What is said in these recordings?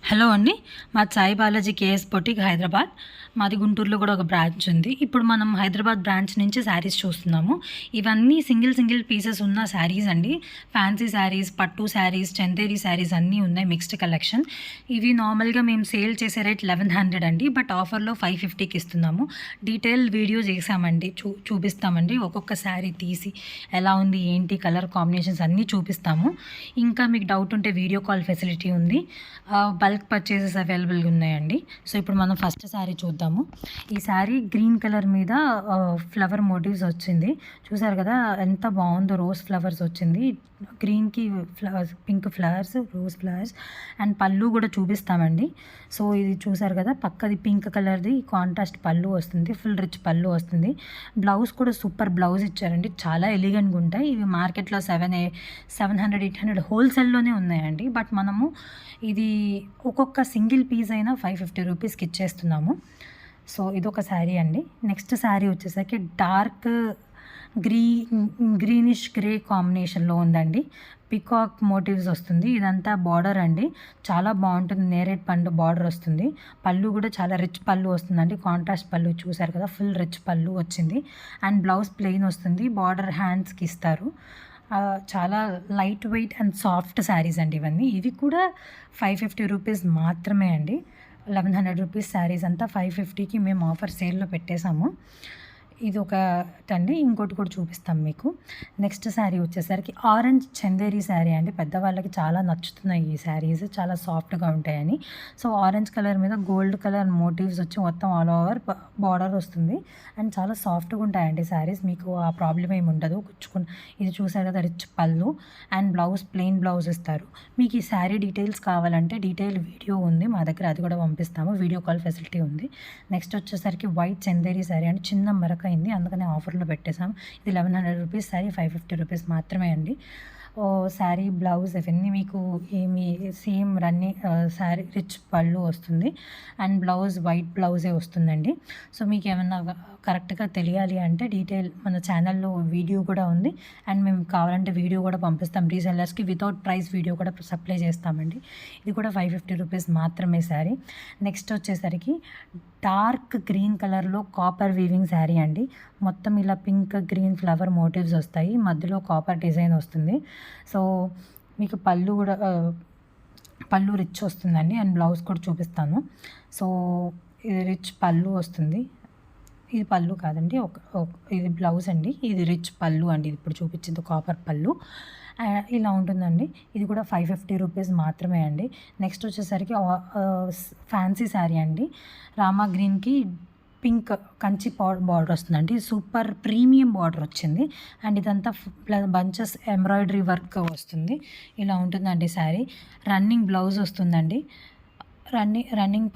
Hello అండి. మాది Sai Balaji KS boutique Hyderabad. మాది గుంటూరులో కూడా ఒక బ్రాంచ్ ఉంది. ఇప్పుడు మనం హైదరాబాద్ బ్రాంచ్ నుంచి శారీస్ చూస్తున్నాము. ఇవన్నీ సింగిల్ పీసెస్ ఉన్న శారీస్ అండి. ఫ్యాన్సీ శారీస్, పట్టు శారీస్, చందేరి శారీస్ అన్నీ ఉన్నాయి, మిక్స్డ్ కలెక్షన్. ఇవి నార్మల్గా మేము సేల్ చేసే రేట్ 1100 అండి, బట్ ఆఫర్లో 550కి ఇస్తున్నాము. డీటెయిల్ వీడియో చేసామండి, చూపిస్తామండి. ఒక్కొక్క శారీ తీసి ఎలా ఉంది, ఏంటి, కలర్ కాంబినేషన్స్ అన్నీ చూపిస్తాము. ఇంకా మీకు డౌట్ ఉంటే వీడియో కాల్ ఫెసిలిటీ ఉంది. బల్క్ పర్చేసెస్ అవైలబుల్గా ఉన్నాయండి. సో ఇప్పుడు మనం ఫస్ట్ శారీ చూద్దాము. ఈ శారీ గ్రీన్ కలర్ మీద ఫ్లవర్ మోటివ్స్ వచ్చింది. చూసారు కదా ఎంత బాగుందో. రోజ్ ఫ్లవర్స్ వచ్చింది, గ్రీన్కి flowers, pink flowers, rose flowers. And పళ్ళు కూడా చూపిస్తామండి. సో ఇది చూసారు కదా, పక్కది పింక్ కలర్ది కాంట్రాస్ట్ పళ్ళు వస్తుంది, ఫుల్ రిచ్ పళ్ళు వస్తుంది. బ్లౌజ్ కూడా సూపర్ బ్లౌజ్ ఇచ్చారండి, చాలా ఎలిగెంట్గా ఉంటాయి. ఇవి మార్కెట్లో 700 800 హోల్సేల్లోనే ఉన్నాయండి. బట్ మనము ఇది ఒక్కొక్క సింగిల్ పీస్ అయినా 550 రూపీస్కి ఇచ్చేస్తున్నాము. సో ఇదొక శారీ అండి. నెక్స్ట్ శారీ వచ్చేసరికి డార్క్ గ్రీనిష్ గ్రే కాంబినేషన్లో ఉందండి. పికాక్ మోటివ్స్ వస్తుంది. ఇదంతా బార్డర్ అండి, చాలా బాగుంటుంది. నేరేడ్ పండు బార్డర్ వస్తుంది. పళ్ళు కూడా చాలా రిచ్ పళ్ళు వస్తుందండి, కాంట్రాస్ట్ పళ్ళు చూసారు కదా, ఫుల్ రిచ్ పళ్ళు వచ్చింది. అండ్ బ్లౌజ్ ప్లెయిన్ వస్తుంది, బార్డర్ హ్యాండ్స్కి ఇస్తారు. చాలా light weight and soft saris అండి ఇవన్నీ. ఇవి కూడా 550 రూపీస్ మాత్రమే అండి. 1100 రూపీస్ శారీస్ అంతా 550కి మేము ఆఫర్ సేల్లో పెట్టేశాము. ఇది ఒకటండి. ఇంకోటి కూడా చూపిస్తాం మీకు. నెక్స్ట్ శారీ వచ్చేసరికి ఆరెంజ్ చందేరి శారీ అండి. పెద్దవాళ్ళకి చాలా నచ్చుతున్నాయి ఈ శారీస్, చాలా సాఫ్ట్గా ఉంటాయని. సో ఆరెంజ్ కలర్ మీద గోల్డ్ కలర్ మోటివ్స్ వచ్చి మొత్తం ఆల్ ఓవర్ బార్డర్ వస్తుంది. అండ్ చాలా సాఫ్ట్గా ఉంటాయండి శారీస్, మీకు ఆ ప్రాబ్లం ఏమి ఉండదు. ఇది చూసారు కదా, రిచ్ పళ్ళు అండ్ బ్లౌజ్ ప్లెయిన్ బ్లౌజ్ ఇస్తారు. మీకు ఈ శారీ డీటెయిల్స్ కావాలంటే డీటెయిల్ వీడియో ఉంది మా దగ్గర, అది కూడా పంపిస్తాము. వీడియో కాల్ ఫెసిలిటీ ఉంది. నెక్స్ట్ వచ్చేసరికి వైట్ చందేరి శారీ అండి. చిన్న మరక అయింది, అందుకనే ఆఫర్లో పెట్టేసాం. ఇది 1100 రూపీస్ శారీ, 550 రూపీస్ మాత్రమే అండి. శారీ బ్లౌజ్ ఇవన్నీ మీకు ఏమి సేమ్ రన్నింగ్ శారీ రిచ్ పళ్ళు వస్తుంది. అండ్ బ్లౌజ్ వైట్ బ్లౌజే వస్తుందండి. సో మీకు ఏమన్నా కరెక్ట్గా తెలియాలి అంటే డీటెయిల్ మన ఛానల్లో వీడియో కూడా ఉంది. అండ్ మేము కావాలంటే వీడియో కూడా పంపిస్తాం రీసెల్లర్స్కి, వితౌట్ ప్రైస్ వీడియో కూడా సప్లై చేస్తామండి. ఇది కూడా 550 రూపీస్ మాత్రమే శారీ. నెక్స్ట్ వచ్చేసరికి డార్క్ గ్రీన్ కలర్లో కాపర్ వీవింగ్ శారీ అండి. మొత్తం ఇలా పింక్ గ్రీన్ ఫ్లవర్ మోటివ్స్ వస్తాయి, మధ్యలో కాపర్ డిజైన్ వస్తుంది. సో మీకు పళ్ళు రిచ్ వస్తుందండి. అండ్ బ్లౌజ్ కూడా చూపిస్తాను. సో ఇది రిచ్ పళ్ళు వస్తుంది. ఇది పళ్ళు కాదండి, ఇది బ్లౌజ్ అండి. ఇది రిచ్ పళ్ళు అండి, ఇది ఇప్పుడు చూపించింది కాపర్ పళ్ళు. ఇలా ఉంటుందండి. ఇది కూడా 550 రూపీస్ మాత్రమే అండి. నెక్స్ట్ వచ్చేసరికి ఫ్యాన్సీ శారీ అండి. రామా గ్రీన్కి పింక్ కంచి బార్డర్ వస్తుందండి. సూపర్ ప్రీమియం బార్డర్ వచ్చింది. అండ్ ఇదంతా బంచెస్ ఎంబ్రాయిడరీ వర్క్ వస్తుంది. ఇలా ఉంటుందండి శారీ. రన్నింగ్ బ్లౌజ్ వస్తుందండి. రన్నింగ్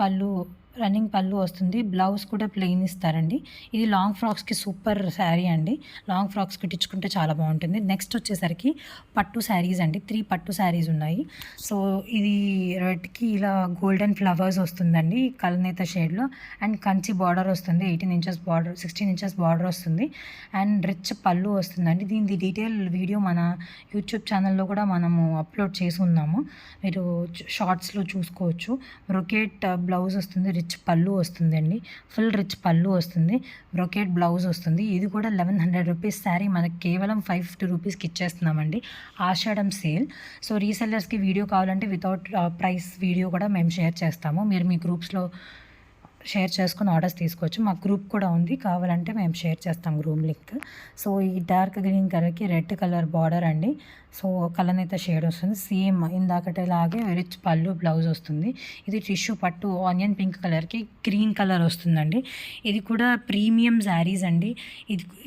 పళ్ళు వస్తుంది. బ్లౌజ్ కూడా ప్లెయిన్ ఇస్తారండి. ఇది లాంగ్ ఫ్రాక్స్కి సూపర్ శారీ అండి. లాంగ్ ఫ్రాక్స్కి ఇట్టించుకుంటే చాలా బాగుంటుంది. నెక్స్ట్ వచ్చేసరికి పట్టు శారీస్ అండి. 3 పట్టు శారీస్ ఉన్నాయి. సో ఇది రెడ్కి ఇలా గోల్డెన్ ఫ్లవర్స్ వస్తుందండి కలనేత షేడ్లో. అండ్ కంచి బార్డర్ వస్తుంది, 18 ఇంచెస్ బార్డర్, 16 ఇంచెస్ బార్డర్ వస్తుంది. అండ్ రిచ్ పళ్ళు వస్తుందండి. దీని డీటెయిల్ వీడియో మన యూట్యూబ్ ఛానల్లో కూడా మనము అప్లోడ్ చేసి ఉన్నాము, మీరు షార్ట్స్లో చూసుకోవచ్చు. బ్రొకేట్ బ్లౌజ్ వస్తుంది, రిచ్ పళ్ళు వస్తుందండి, ఫుల్ రిచ్ పళ్ళు వస్తుంది, బ్రొకేట్ బ్లౌజ్ వస్తుంది. ఇది కూడా 1100 రూపీస్ శారీ మనకు కేవలం 550 రూపీస్కి ఇచ్చేస్తున్నామండి, ఆషాఢం సేల్. సో రీసెల్లర్స్కి వీడియో కావాలంటే వితౌట్ ప్రైస్ వీడియో కూడా మేము షేర్ చేస్తాము. మీరు మీ గ్రూప్స్లో షేర్ చేసుకుని ఆర్డర్స్ తీసుకోవచ్చు. మా గ్రూప్ కూడా ఉంది, కావాలంటే మేము షేర్ చేస్తాం గ్రూప్ లింక్. సో ఈ డార్క్ గ్రీన్ కలర్కి రెడ్ కలర్ బార్డర్ అండి. సో కలనేత షేడ్ వస్తుంది, సేమ్ ఇందాకటేలాగే రిచ్ పళ్ళు బ్లౌజ్ వస్తుంది. ఇది టిష్యూ పట్టు ఆనియన్ పింక్ కలర్కి గ్రీన్ కలర్ వస్తుందండి. ఇది కూడా ప్రీమియం శారీస్ అండి.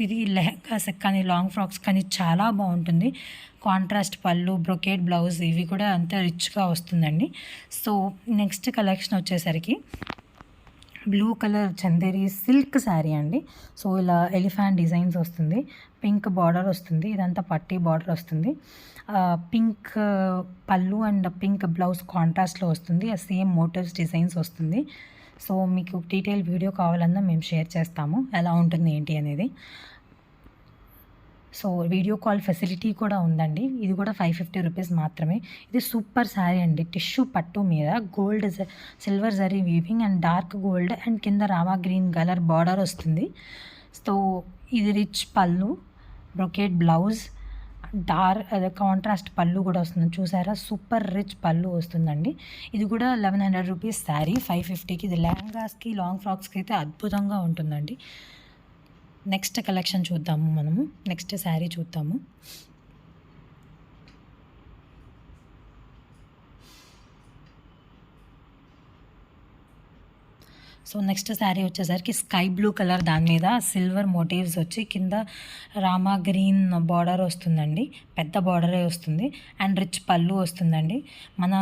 ఇది లెహంగాస్ కానీ లాంగ్ ఫ్రాక్స్ కానీ చాలా బాగుంటుంది. కాంట్రాస్ట్ పళ్ళు, బ్రొకేట్ బ్లౌజ్ ఇవి కూడా అంత రిచ్గా వస్తుందండి. సో నెక్స్ట్ కలెక్షన్ వచ్చేసరికి blue colour Chanderi silk sari అండి. సో ఇలా ఎలిఫెంట్ డిజైన్స్ వస్తుంది, పింక్ బార్డర్ వస్తుంది, ఇదంతా పట్టీ బార్డర్ వస్తుంది. పింక్ పళ్ళు అండ్ పింక్ బ్లౌజ్ కాంట్రాస్ట్లో వస్తుంది, సేమ్ మోటివ్స్ డిజైన్స్ వస్తుంది. సో మీకు డీటెయిల్ వీడియో కావాలన్నా మేము షేర్ చేస్తాము, ఎలా ఉంటుంది ఏంటి అనేది. సో వీడియో కాల్ ఫెసిలిటీ కూడా ఉందండి. ఇది కూడా 550 రూపీస్ మాత్రమే. ఇది సూపర్ శారీ అండి. టిష్యూ పట్టు మీద gold silver zari weaving and dark gold and కింద రామా గ్రీన్ కలర్ బార్డర్ వస్తుంది. సో ఇది రిచ్ పళ్ళు, బ్రొకేట్ బ్లౌజ్, అదే కాంట్రాస్ట్ పళ్ళు కూడా వస్తుంది. చూసారా, సూపర్ రిచ్ పళ్ళు వస్తుందండి. ఇది కూడా 1100 రూపీస్ శారీ, 550కి. ఇది లెహంగాస్కి, లాంగ్ ఫ్రాక్స్కి అయితే అద్భుతంగా ఉంటుందండి. నెక్స్ట్ కలెక్షన్ చూద్దాము మనము. నెక్స్ట్ శారీ చూద్దాము. సో నెక్స్ట్ శారీ వచ్చేసరికి స్కై బ్లూ కలర్, దాని మీద సిల్వర్ మోటివ్స్ వచ్చి కింద రామా గ్రీన్ బార్డర్ వస్తుందండి. పెద్ద బార్డరే వస్తుంది అండ్ రిచ్ పళ్ళు వస్తుందండి. మన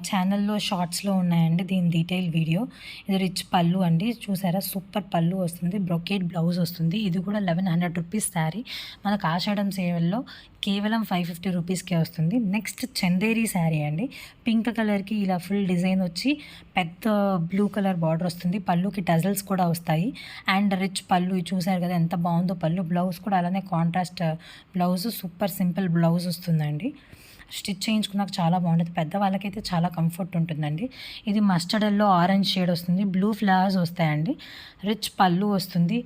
ఛానల్లో షార్ట్స్లో ఉన్నాయండి దీని డీటెయిల్ వీడియో. ఇది రిచ్ పళ్ళు అండి. చూసారా, సూపర్ పళ్ళు వస్తుంది. బ్రొకేట్ బ్లౌజ్ వస్తుంది. ఇది కూడా 1100 రూపీస్ శారీ. మనకు ఆషాఢం సేవల్లో కేవలం 550 రూపీస్కే వస్తుంది. నెక్స్ట్ చందేరి శారీ అండి. పింక్ కలర్కి ఇలా ఫుల్ డిజైన్ వచ్చి పెద్ద బ్లూ కలర్ బార్డర్ వస్తుంది. పళ్ళుకి టజల్స్ కూడా వస్తాయి అండ్ రిచ్ పళ్ళు. చూసారు కదా ఎంత బాగుందో పళ్ళు. బ్లౌజ్ కూడా అలానే contrast blouse, super simple blouse వస్తుందండి. స్టిచ్ చేయించుకున్నాక చాలా బాగుంటుంది. పెద్ద వాళ్ళకైతే చాలా కంఫర్ట్ ఉంటుందండి. ఇది మస్టర్డ్ ఎల్లో ఆరెంజ్ షేడ్ వస్తుంది. బ్లూ ఫ్లవర్స్ వస్తాయండి. రిచ్ పళ్ళు వస్తుంది.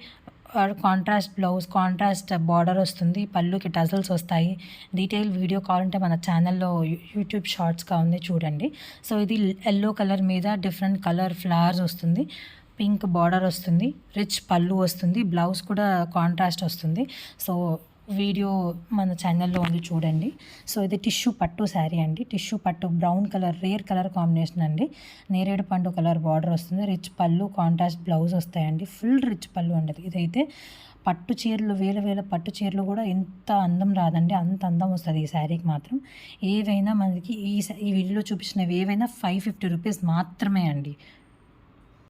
కాంట్రాస్ట్ బ్లౌజ్, కాంట్రాస్ట్ బార్డర్ వస్తుంది. పళ్ళుకి టజల్స్ వస్తాయి. డీటెయిల్ వీడియో కావాలంటే మన ఛానల్లో యూట్యూబ్ షార్ట్స్గా ఉంది, చూడండి. సో ఇది ఎల్లో కలర్ మీద డిఫరెంట్ కలర్ ఫ్లవర్స్ వస్తుంది. పింక్ బార్డర్ వస్తుంది. రిచ్ పళ్ళు వస్తుంది. బ్లౌజ్ కూడా కాంట్రాస్ట్ వస్తుంది. సో వీడియో మన ఛానల్లో ఉంది, చూడండి. సో ఇది టిష్యూ పట్టు శారీ అండి. టిష్యూ పట్టు brown colour, rare colour combination అండి. నేరేడు పండు కలర్ బార్డర్ వస్తుంది. రిచ్ పళ్ళు, కాంట్రాస్ట్ బ్లౌజ్ వస్తాయండి. ఫుల్ రిచ్ పళ్ళు అండి. ఇదైతే పట్టు చీరలు, వేల పట్టు చీరలు కూడా ఎంత అందం రాదండి, అంత అందం వస్తుంది ఈ శారీకి మాత్రం. ఏవైనా మనకి ఈ వీడియోలో చూపించినవి ఏవైనా 550 రూపీస్ మాత్రమే అండి.